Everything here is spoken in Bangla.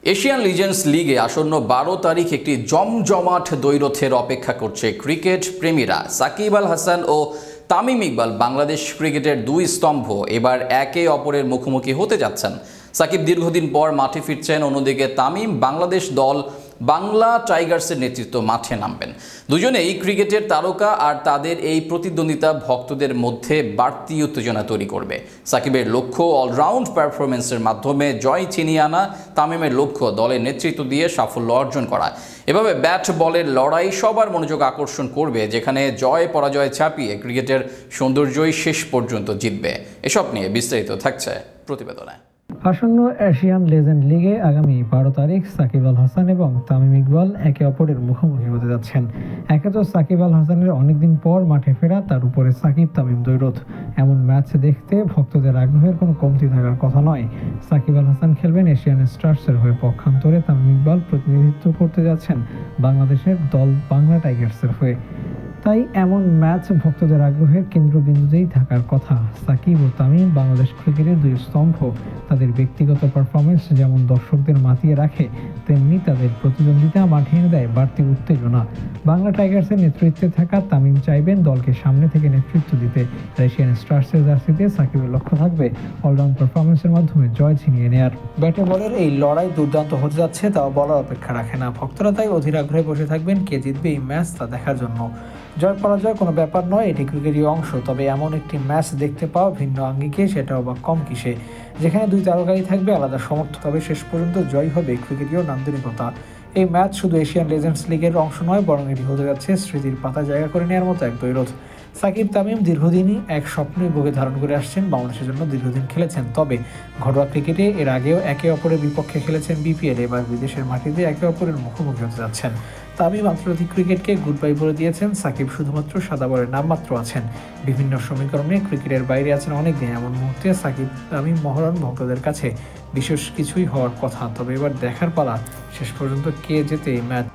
এশিয়ান লিজেন্ডস লিগে আসন্ন ১২ তারিখ একটি জমজমাট দ্বৈরথের অপেক্ষা করছে ক্রিকেট প্রেমীরা। সাকিব আল হাসান ও তামিম ইকবাল বাংলাদেশ ক্রিকেটের দুই স্তম্ভ এবার একে অপরের মুখোমুখি হতে যাচ্ছেন। সাকিব দীর্ঘদিন পর মাঠে ফিরছেন, অন্যদিকে তামিম বাংলাদেশ দল বাংলা টাইগার্সের নেতৃত্ব মাঠে নামবেন। দুজনেই ক্রিকেটের তারকা, আর তাদের এই প্রতিদ্বন্দ্বিতা ভক্তদের মধ্যে বাড়তি উত্তেজনা তৈরি করবে। সাকিবের লক্ষ্য অলরাউন্ড পারফরমেন্সের মাধ্যমে জয় ছিনিয়ে আনা, তামিমের লক্ষ্য দলের নেতৃত্ব দিয়ে সাফল্য অর্জন করা। এভাবে ব্যাট বলের লড়াই সবার মনোযোগ আকর্ষণ করবে, যেখানে জয় পরাজয় ছাপিয়ে ক্রিকেটের সৌন্দর্যই শেষ পর্যন্ত জিতবে। এসব নিয়ে বিস্তারিত থাকছে প্রতিবেদনে। আসন্ন এশিয়ান লেজেন্ড লিগে আগামী ১২ তারিখ সাকিব আল হাসান এবং তামিম ইকবাল একে অপরের মুখোমুখি হতে যাচ্ছেন। একে তো সাকিব আল হাসানের অনেকদিন পর মাঠে ফেরা, তার উপরে সাকিব তামিম দ্বৈরথ। এমন ম্যাচ দেখতে ভক্তদের আগ্রহের কোনো কমতি থাকার কথা নয়। সাকিব আল হাসান খেলবেন এশিয়ান স্টার্সের হয়ে, পক্ষান্তরে তামিম ইকবাল প্রতিনিধিত্ব করতে যাচ্ছেন বাংলাদেশের দল বাংলা টাইগার্সের হয়ে। তাই এমন ম্যাচ ভক্তদের আগ্রহের কেন্দ্রবিন্দুতেই থাকার কথা। সাকিব ও তামিম বাংলাদেশ ক্রিকেটের দুই স্তম্ভ। তাদের ব্যক্তিগত পারফরমেন্স যেমন দর্শকদের মাতিয়ে রাখে, তেমনি তাদের প্রতিদ্বন্দ্বিতা মাঠে এনে দেয় বাড়তি উত্তেজনা। বাংলা টাইগার্সের নেতৃত্বে থাকা তামিম চাইবেন দলকে সামনে থেকে নেতৃত্ব দিতে। এশিয়ান স্টার্সের জার্সিতে সাকিবের লক্ষ্য থাকবে অলরাউন্ড পারফরমেন্সের মাধ্যমে জয় ছিনিয়ে নেয়ার। ব্যাটে বলের এই লড়াই দুর্দান্ত হতে যাচ্ছে, তাও বলার অপেক্ষা রাখে না। ভক্তরা তাই অধীর আগ্রহে বসে থাকবেন কে জিতবে এই ম্যাচ তা দেখার জন্য। জয় পরাজয় কোনো ব্যাপার নয়, এটি ক্রিকেটের অংশ। তবে এমন একটি ম্যাচ দেখতে পাওয়া ভিন্ন আঙ্গিকে, সেটাও বা কম কিসে, যেখানে দুই তারকাই থাকবে আলাদা সমর্থ। তবে শেষ পর্যন্ত জয় হবে ক্রিকেটীয় নান্দনিকতা। এই ম্যাচ শুধু এশিয়ান লেজেন্ডস লিগের অংশ নয়, বরং এটি হতে যাচ্ছে স্মৃতির পাতা জায়গা করে নেওয়ার মতো এক দ্বৈরথ। সাকিব তামিম দীর্ঘদিনই এক স্বপ্নই বুকে ধারণ করে আসছেন, বাংলাদেশের জন্য দীর্ঘদিন খেলেছেন। তবে ঘরোয়া ক্রিকেটে এর আগেও একে অপরের বিপক্ষে খেলেছেন বিপিএল। এবার বিদেশের মাটিতে একে অপরের মুখোমুখি হতে যাচ্ছেন। তামিম আন্তর্জাতিক ক্রিকেটকে গুড বাই বলে দিয়েছেন, সাকিব শুধুমাত্র সাদা বলের নামমাত্র আছেন। বিভিন্ন সমীকরণে ক্রিকেটের বাইরে আছেন অনেক দিন। এমন মুহূর্তে সাকিব তামিম মহরণ ভক্তদের কাছে বিশেষ কিছুই হওয়ার কথা। তবে এবার দেখার পালা শেষ পর্যন্ত কে জেতে এই ম্যাচ।